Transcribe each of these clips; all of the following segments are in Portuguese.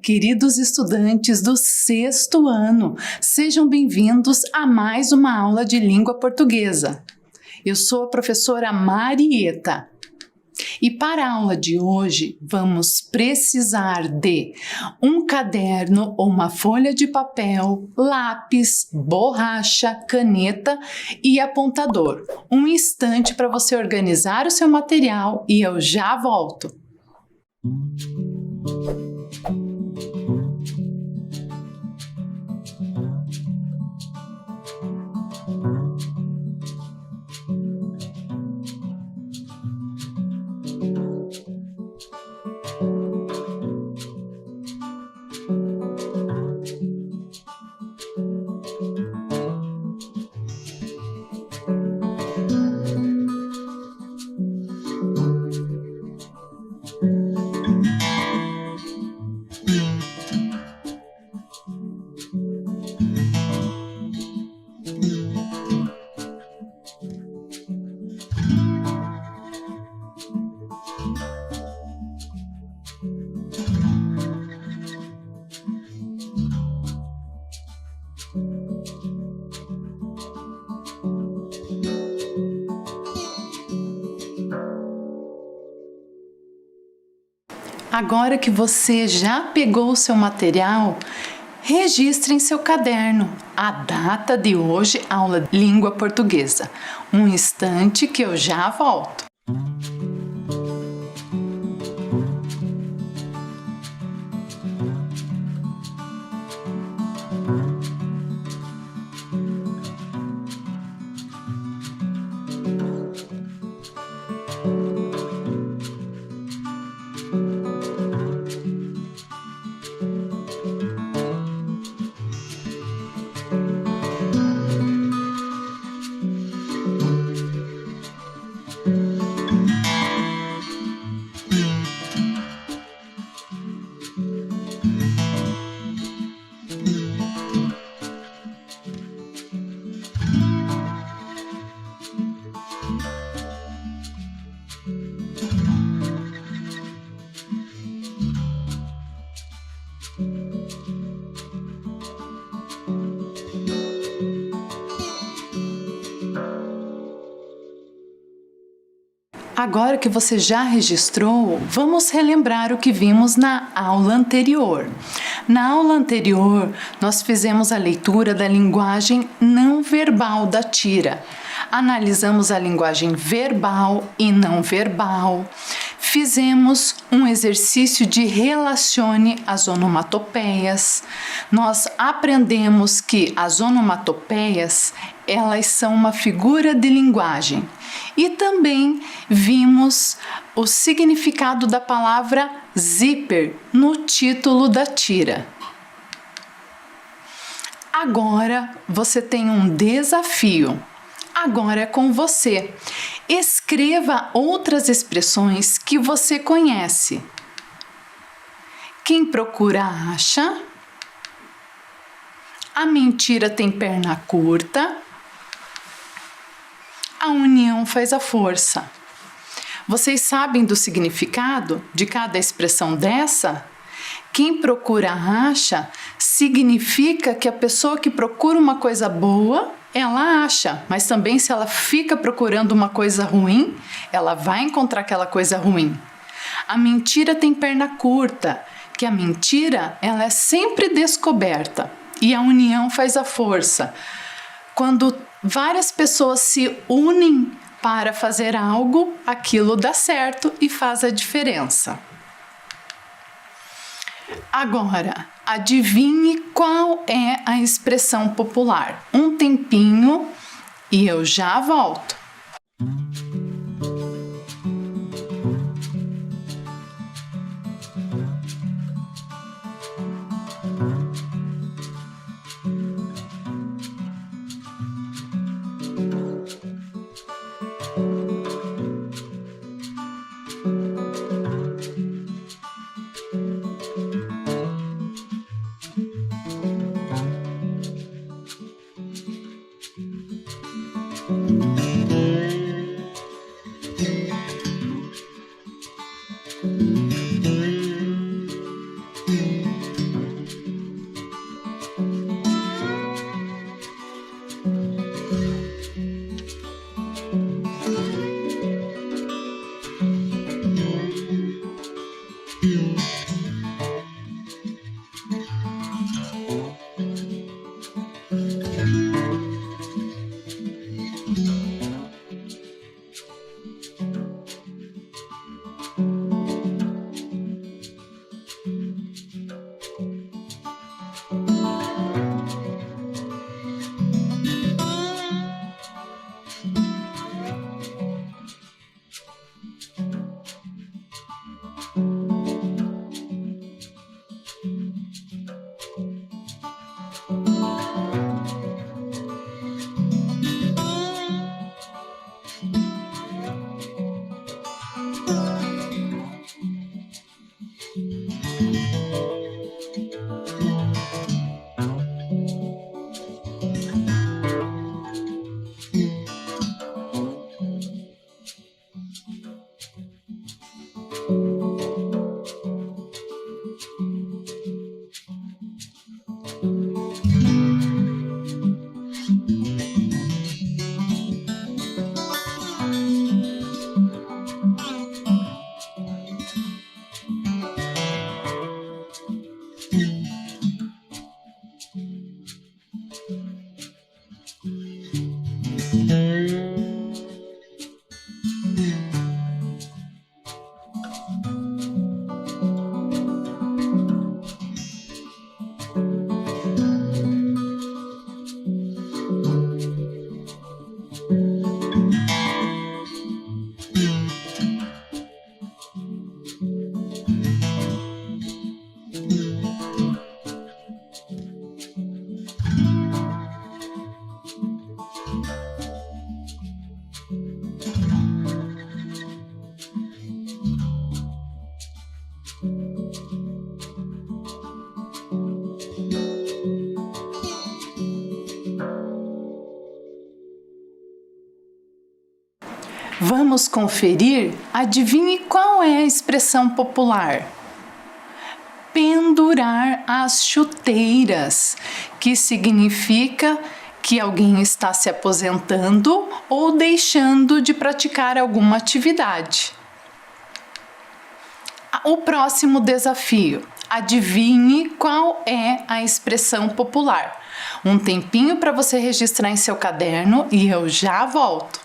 queridos estudantes do 6º ano, sejam bem-vindos a mais uma aula de língua portuguesa. Eu sou a professora Marieta e para a aula de hoje vamos precisar de um caderno ou uma folha de papel, lápis, borracha, caneta e apontador. Um instante para você organizar o seu material e eu já volto. Agora que você já pegou o seu material, registre em seu caderno a data de hoje, aula de língua portuguesa. Um instante que eu já volto. Agora que você já registrou, vamos relembrar o que vimos na aula anterior. Na aula anterior, nós fizemos a leitura da linguagem não verbal da tira. Analisamos a linguagem verbal e não verbal. Fizemos um exercício de relacione as onomatopeias. Nós aprendemos que as onomatopeias, elas são uma figura de linguagem. E também vimos o significado da palavra zíper no título da tira. Agora você tem um desafio. Agora é com você. Escreva outras expressões que você conhece. Quem procura acha. A mentira tem perna curta. A união faz a força. Vocês sabem do significado de cada expressão dessa? Quem procura acha significa que a pessoa que procura uma coisa boa, ela acha, mas também se ela fica procurando uma coisa ruim, ela vai encontrar aquela coisa ruim. A mentira tem perna curta, que a mentira ela é sempre descoberta e a união faz a força. Quando várias pessoas se unem para fazer algo, aquilo dá certo e faz a diferença. Agora, adivinhe qual é a expressão popular. Um tempinho e eu já volto. Vamos conferir? Adivinhe qual é a expressão popular? Pendurar as chuteiras, que significa que alguém está se aposentando ou deixando de praticar alguma atividade. O próximo desafio. Adivinhe qual é a expressão popular. Um tempinho para você registrar em seu caderno e eu já volto.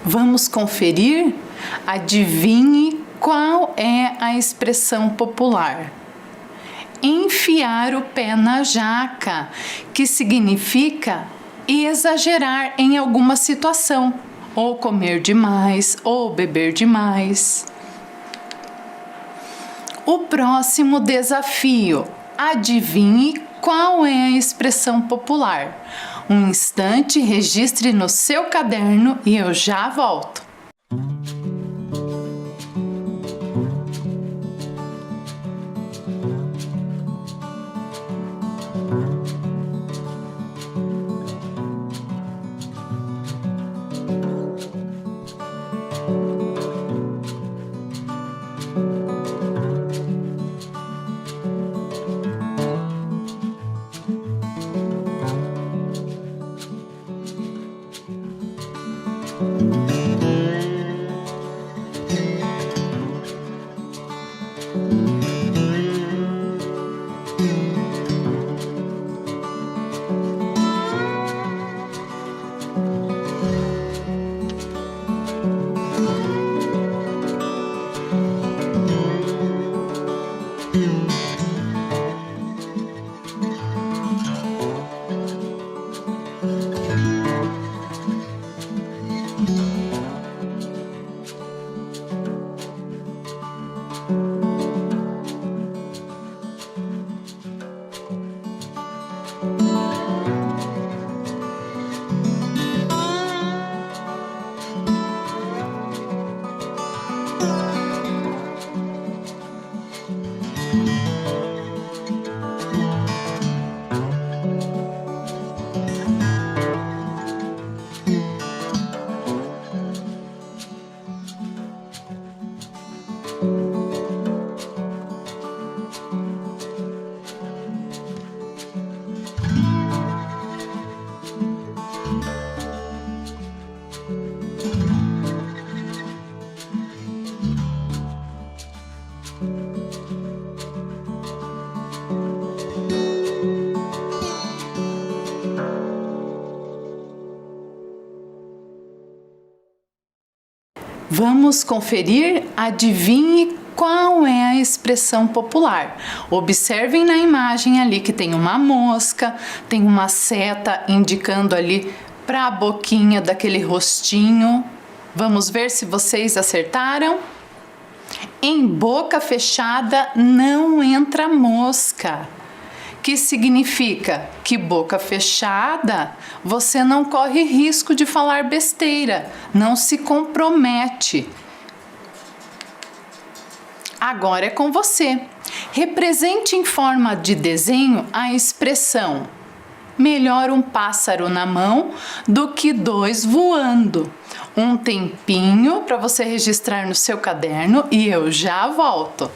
Vamos conferir? Adivinhe qual é a expressão popular. Enfiar o pé na jaca, que significa exagerar em alguma situação, ou comer demais, ou beber demais. O próximo desafio. Adivinhe qual é a expressão popular. Um instante, registre no seu caderno e eu já volto. Vamos conferir? Adivinhe qual é a expressão popular. Observem na imagem ali que tem uma mosca, tem uma seta indicando ali para a boquinha daquele rostinho. Vamos ver se vocês acertaram? Em boca fechada não entra mosca. Que significa que boca fechada você não corre risco de falar besteira, não se compromete. Agora é com você. Represente em forma de desenho a expressão melhor um pássaro na mão do que dois voando. Um tempinho para você registrar no seu caderno e eu já volto.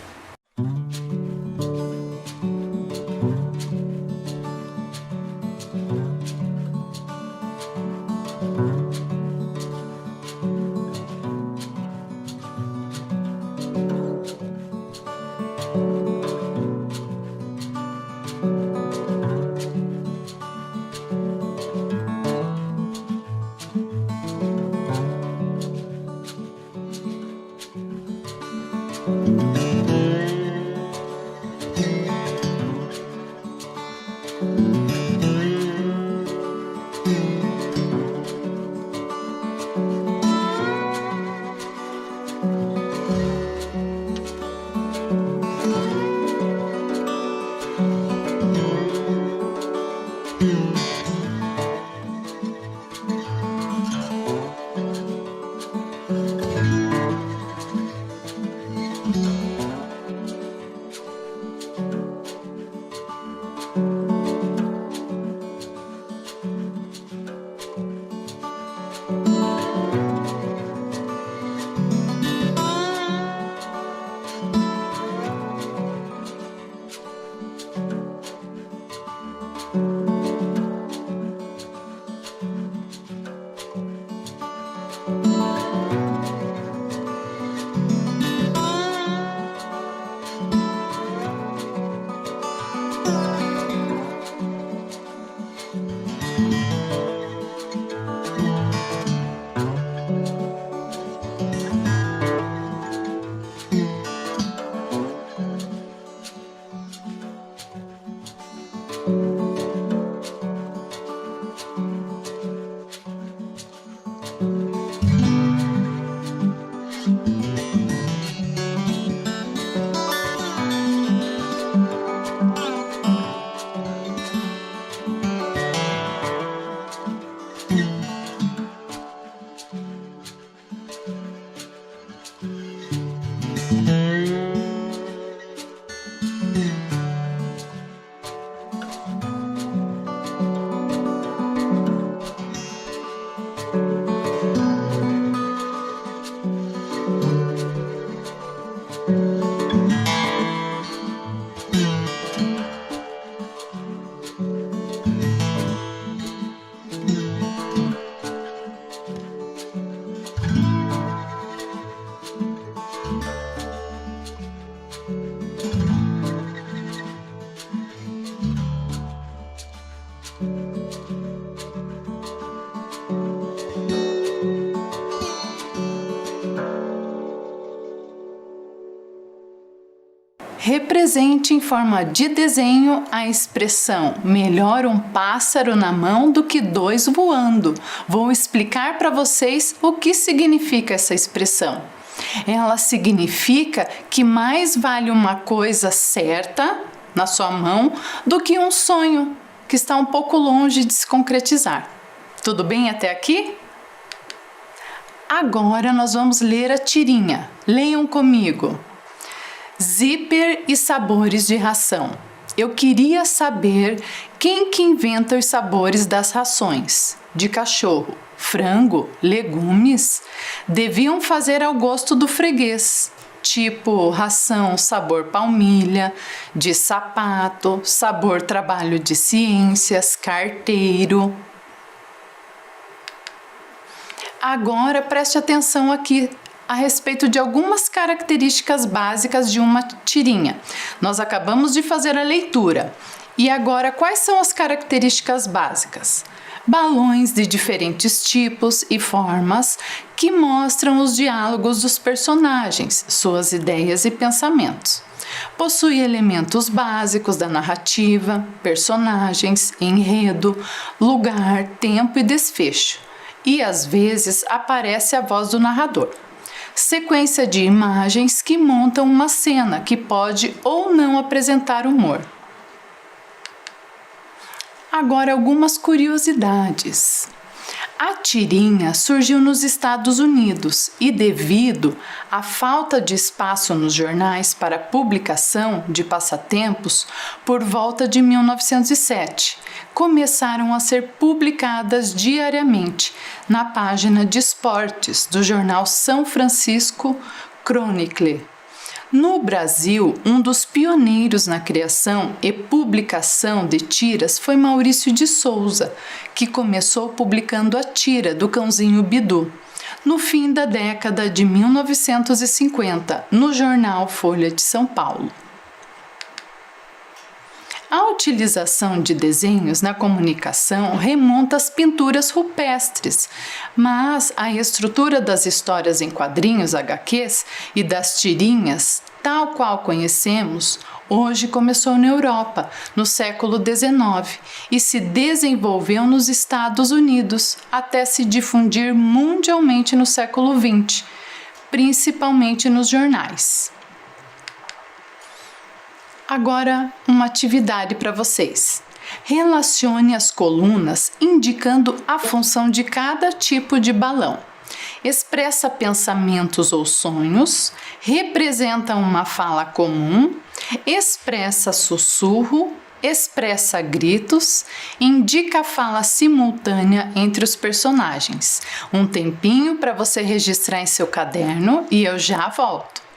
Represente em forma de desenho a expressão melhor um pássaro na mão do que dois voando. Vou explicar para vocês o que significa essa expressão. Ela significa que mais vale uma coisa certa na sua mão do que um sonho que está um pouco longe de se concretizar. Tudo bem até aqui? Agora nós vamos ler a tirinha. Leiam comigo. Zíper e sabores de ração. Eu queria saber quem que inventa os sabores das rações. De cachorro, frango, legumes. Deviam fazer ao gosto do freguês. Tipo ração sabor palmilha, de sapato, sabor trabalho de ciências, carteiro. Agora preste atenção aqui a respeito de algumas características básicas de uma tirinha. Nós acabamos de fazer a leitura. E agora, quais são as características básicas? balões de diferentes tipos e formas que mostram os diálogos dos personagens, suas ideias e pensamentos. Possui elementos básicos da narrativa, personagens, enredo, lugar, tempo e desfecho. E às vezes aparece a voz do narrador. Sequência de imagens que montam uma cena que pode ou não apresentar humor. Agora algumas curiosidades. A tirinha surgiu nos Estados Unidos e, devido à falta de espaço nos jornais para publicação de passatempos, por volta de 1907, começaram a ser publicadas diariamente na página de esportes do jornal São Francisco Chronicle. No Brasil, um dos pioneiros na criação e publicação de tiras foi Maurício de Souza, que começou publicando a tira do Cãozinho Bidu, no fim da década de 1950, no jornal Folha de São Paulo. A utilização de desenhos na comunicação remonta às pinturas rupestres, mas a estrutura das histórias em quadrinhos HQs e das tirinhas, tal qual conhecemos, hoje começou na Europa, no século XIX, e se desenvolveu nos Estados Unidos, até se difundir mundialmente no século XX, principalmente nos jornais. Agora, uma atividade para vocês. Relacione as colunas indicando a função de cada tipo de balão. Expressa pensamentos ou sonhos, representa uma fala comum, expressa sussurro, expressa gritos, indica a fala simultânea entre os personagens. Um tempinho para você registrar em seu caderno e eu já volto.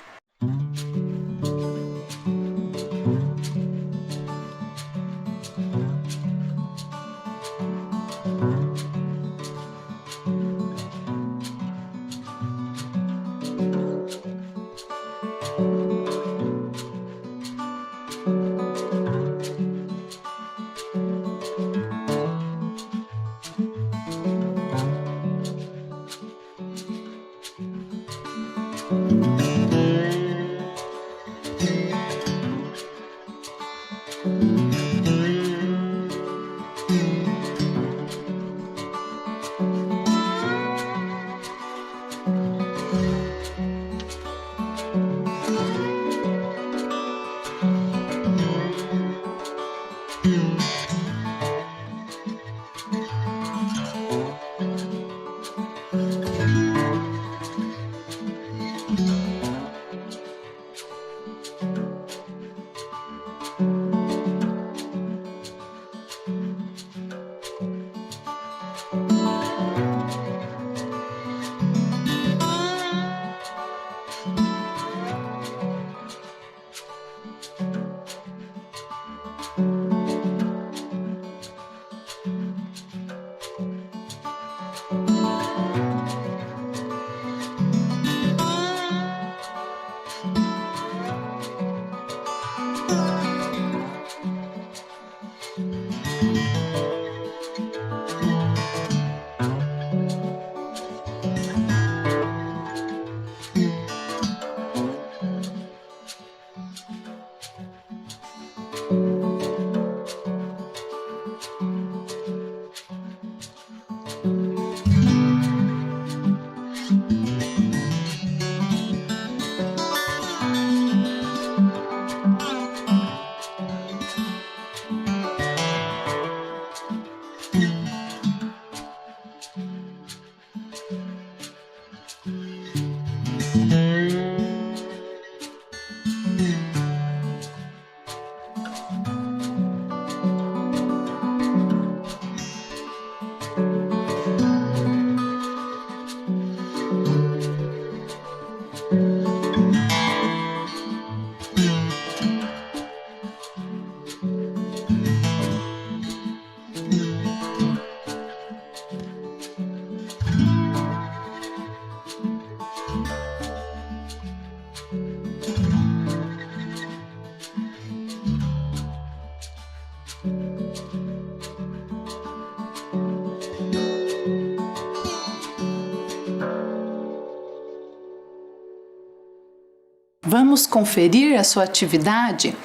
Vamos conferir a sua atividade?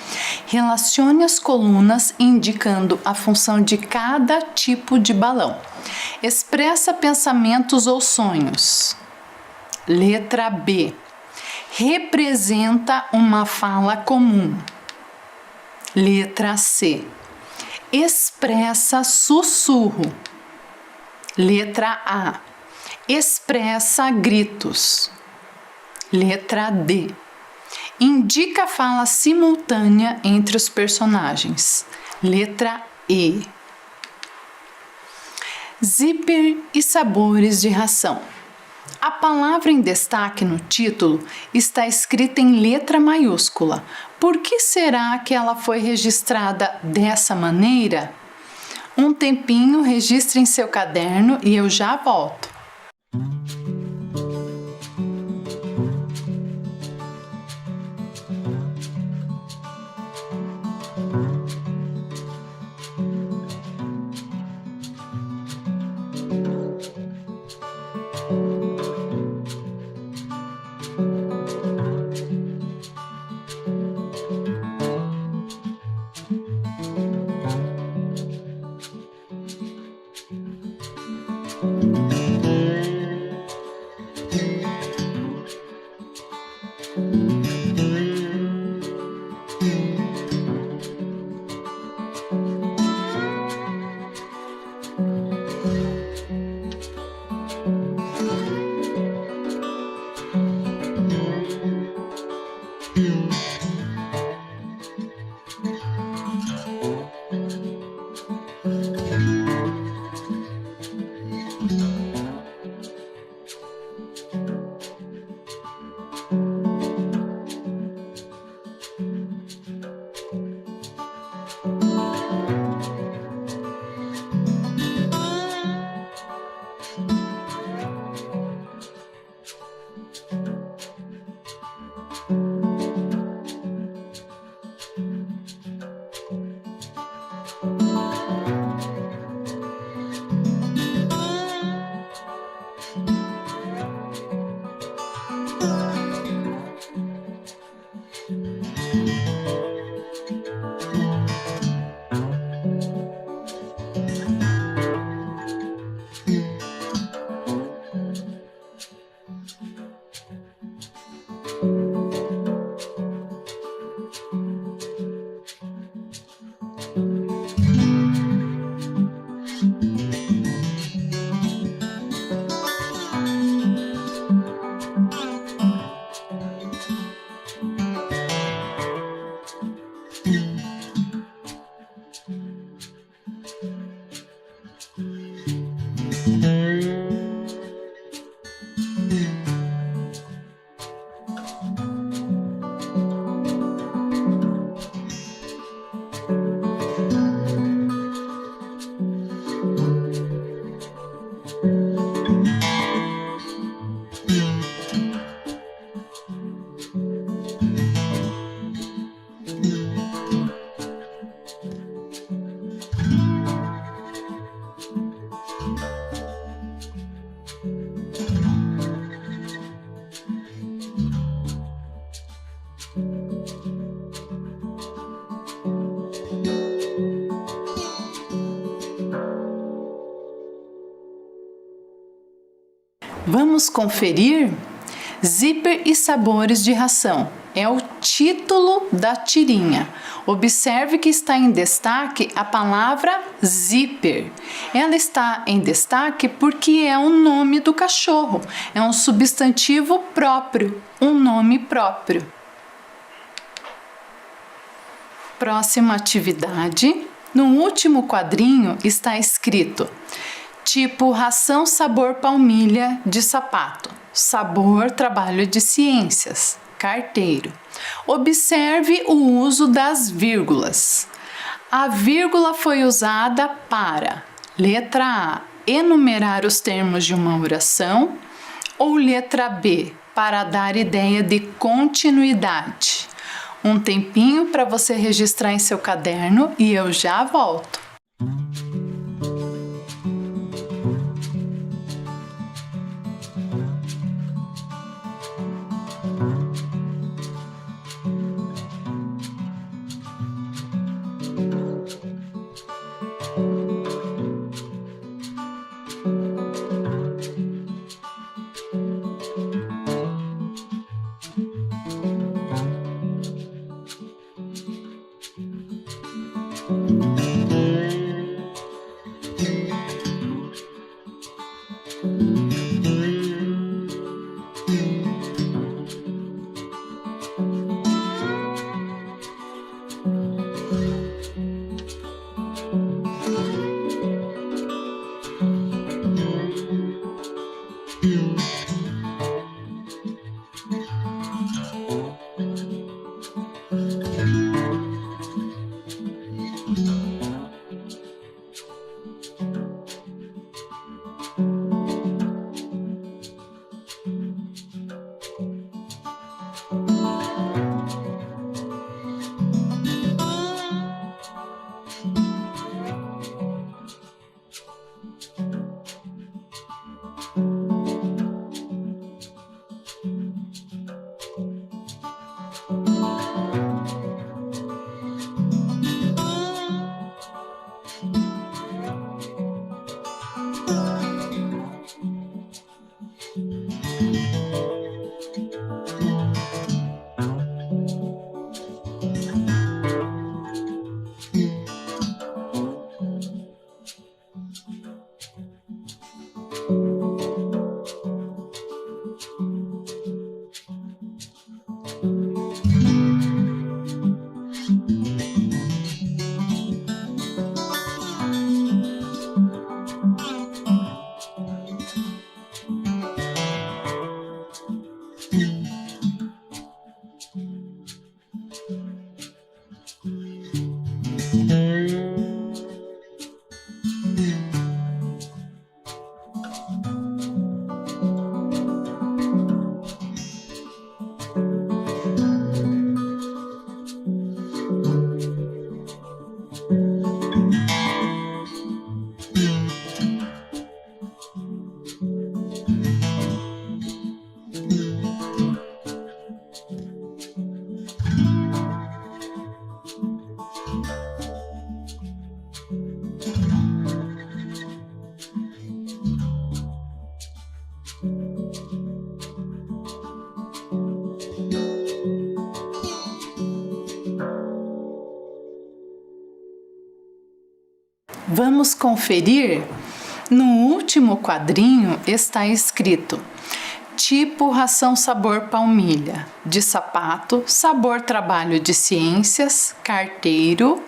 Relacione as colunas indicando a função de cada tipo de balão. Expressa pensamentos ou sonhos. Letra B. Representa uma fala comum. Letra C. Expressa sussurro. Letra A. Expressa gritos. Letra D. Indica fala simultânea entre os personagens. Letra E. Zíper e sabores de ração. A palavra em destaque no título está escrita em letra maiúscula. Por que será que ela foi registrada dessa maneira? Um tempinho, registre em seu caderno e eu já volto. Vamos conferir? Zíper e sabores de ração é o título da tirinha. Observe que está em destaque a palavra zíper. Ela está em destaque porque é o nome do cachorro, é um substantivo próprio, um nome próprio. Próxima atividade. No último quadrinho está escrito: tipo ração sabor palmilha de sapato, sabor trabalho de ciências, carteiro. Observe o uso das vírgulas. A vírgula foi usada para: letra A, enumerar os termos de uma oração, ou letra B, para dar ideia de continuidade. Um tempinho para você registrar em seu caderno e eu já volto. Vamos conferir? No último quadrinho está escrito: tipo ração sabor palmilha, de sapato, sabor trabalho de ciências, carteiro.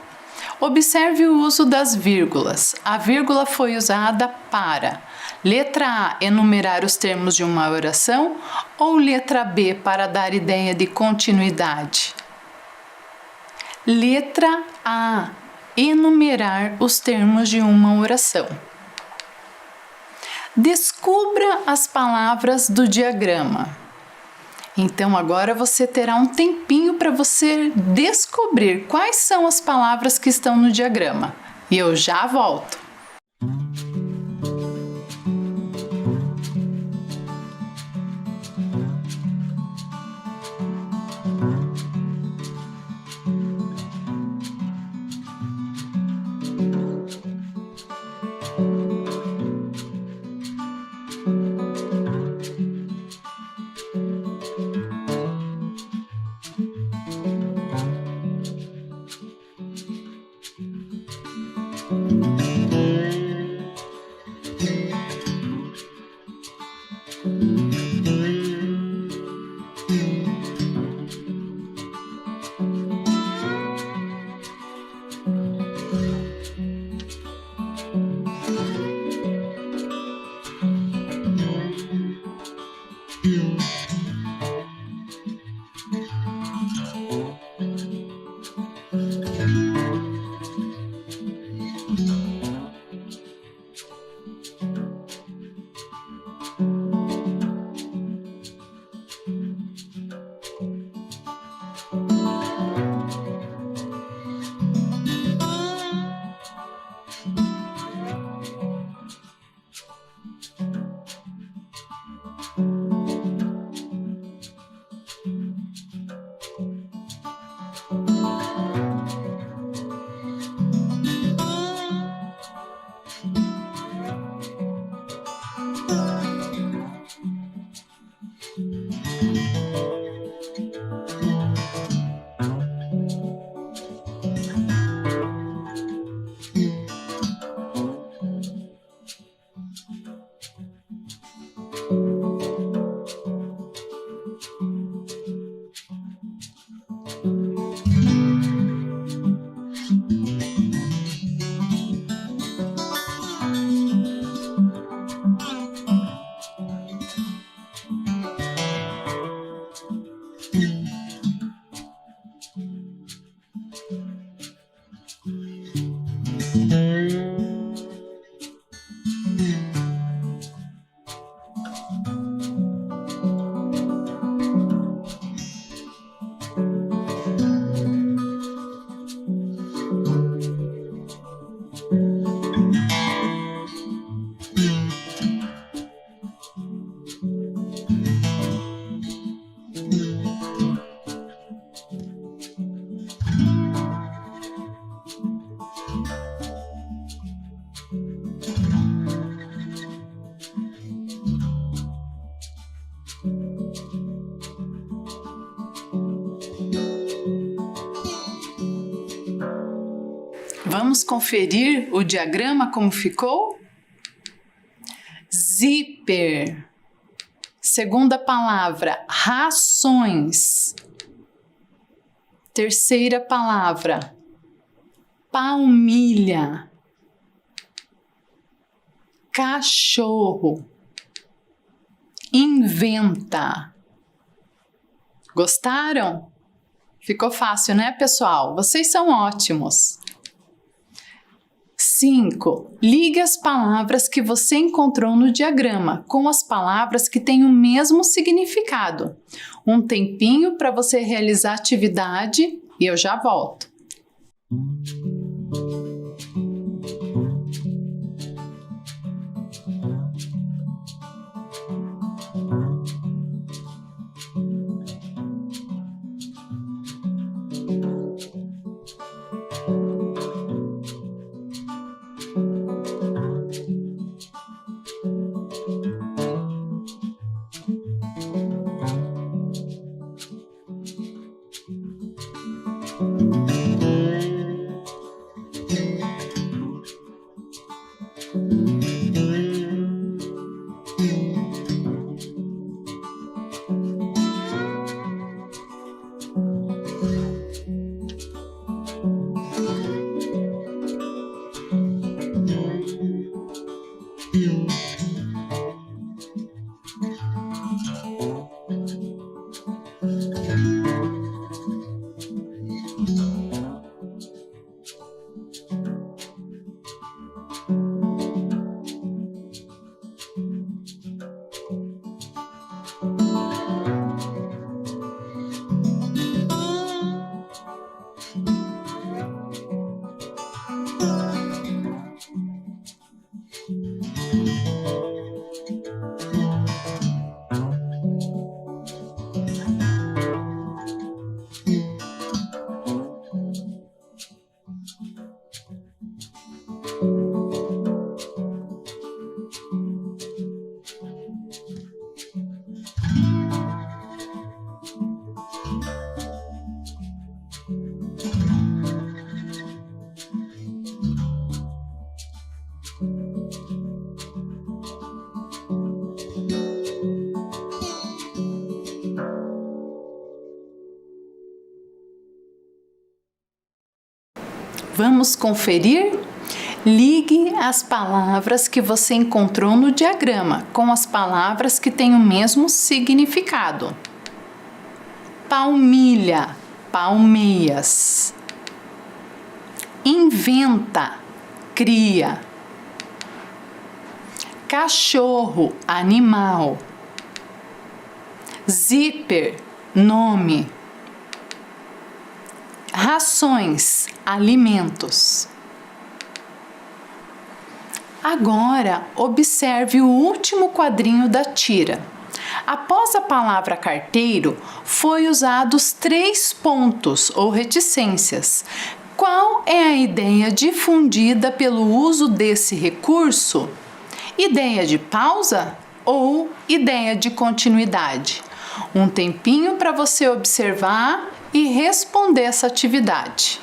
Observe o uso das vírgulas. A vírgula foi usada para: letra A, enumerar os termos de uma oração, ou letra B, para dar ideia de continuidade? Letra A, enumerar os termos de uma oração. Descubra as palavras do diagrama. Então agora você terá um tempinho para você descobrir quais são as palavras que estão no diagrama. E eu já volto. Vamos conferir o diagrama como ficou? Zíper. Segunda palavra, rações. Terceira palavra, palmilha. Cachorro. Inventa. Gostaram? Ficou fácil, né, pessoal? Vocês são ótimos. 5. Ligue as palavras que você encontrou no diagrama com as palavras que têm o mesmo significado. Um tempinho para você realizar a atividade e eu já volto. Vamos conferir? Ligue as palavras que você encontrou no diagrama com as palavras que têm o mesmo significado. Palmilha, palmeias. Inventa, cria. Cachorro, animal. Zíper, nome. Rações, alimentos. Agora, observe o último quadrinho da tira. Após a palavra carteiro, foi usados 3 pontos ou reticências. Qual é a ideia difundida pelo uso desse recurso? Ideia de pausa ou ideia de continuidade? Um tempinho para você observar e responder essa atividade.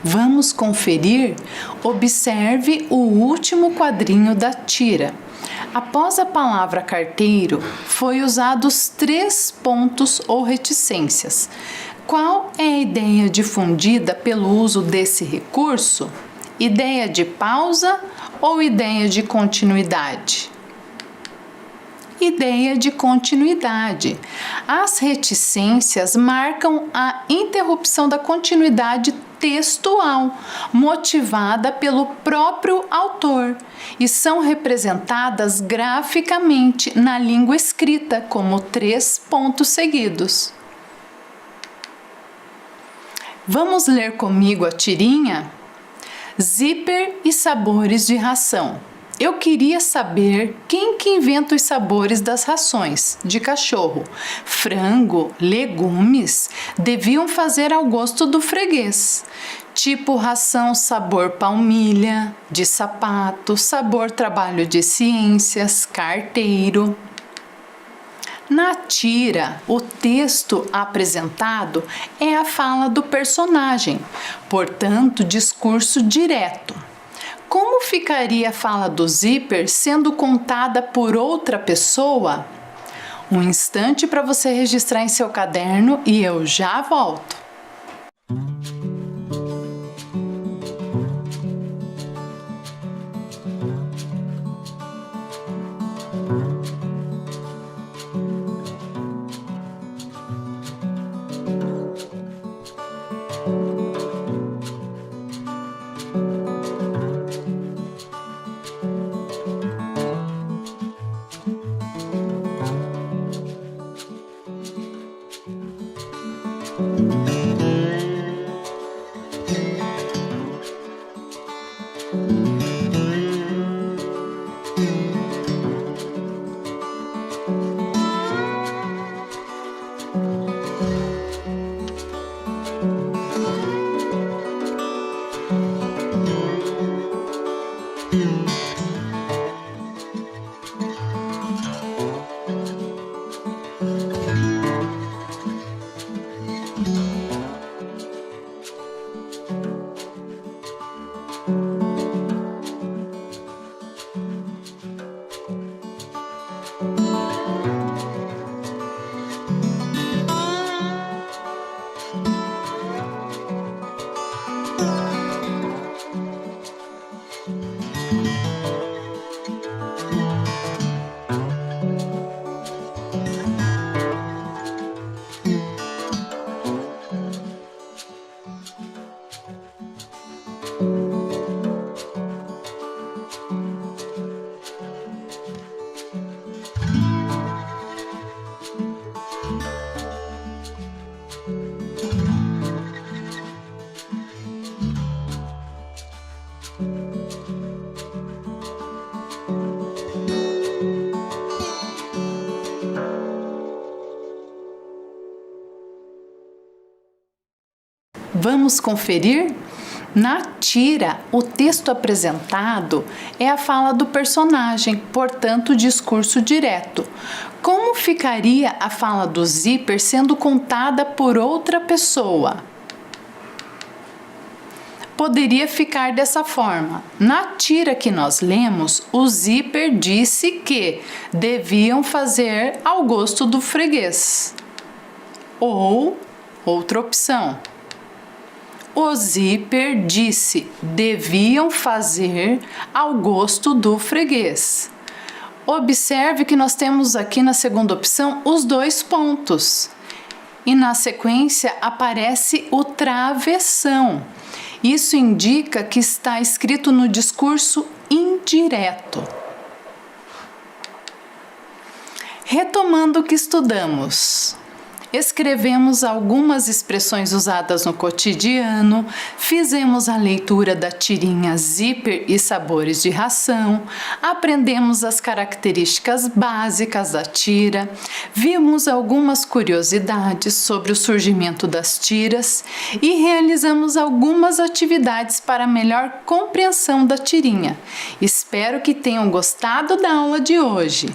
Vamos conferir? Observe o último quadrinho da tira. Após a palavra carteiro, foi usados 3 pontos ou reticências. Qual é a ideia difundida pelo uso desse recurso? Ideia de pausa ou ideia de continuidade? Ideia de continuidade. As reticências marcam a interrupção da continuidade textual, motivada pelo próprio autor, e são representadas graficamente na língua escrita como 3 pontos seguidos. Vamos ler comigo a tirinha? Zíper e sabores de ração. Eu queria saber quem que inventa os sabores das rações de cachorro. Frango, legumes deviam fazer ao gosto do freguês. Tipo ração sabor palmilha, de sapato, sabor trabalho de ciências, carteiro. Na tira, o texto apresentado é a fala do personagem, portanto, discurso direto. Como ficaria a fala do Zíper sendo contada por outra pessoa? Um instante para você registrar em seu caderno e eu já volto. Vamos conferir? Na tira, o texto apresentado é a fala do personagem, portanto, discurso direto. Como ficaria a fala do Zíper sendo contada por outra pessoa? Poderia ficar dessa forma. Na tira que nós lemos, o Zíper disse que deviam fazer ao gosto do freguês. Ou, outra opção, o Zíper disse, deviam fazer ao gosto do freguês. Observe que nós temos aqui na segunda opção os 2 pontos. E na sequência aparece o travessão. Isso indica que está escrito no discurso indireto. Retomando o que estudamos. Escrevemos algumas expressões usadas no cotidiano, fizemos a leitura da tirinha Zíper e sabores de ração, aprendemos as características básicas da tira, vimos algumas curiosidades sobre o surgimento das tiras e realizamos algumas atividades para melhor compreensão da tirinha. Espero que tenham gostado da aula de hoje.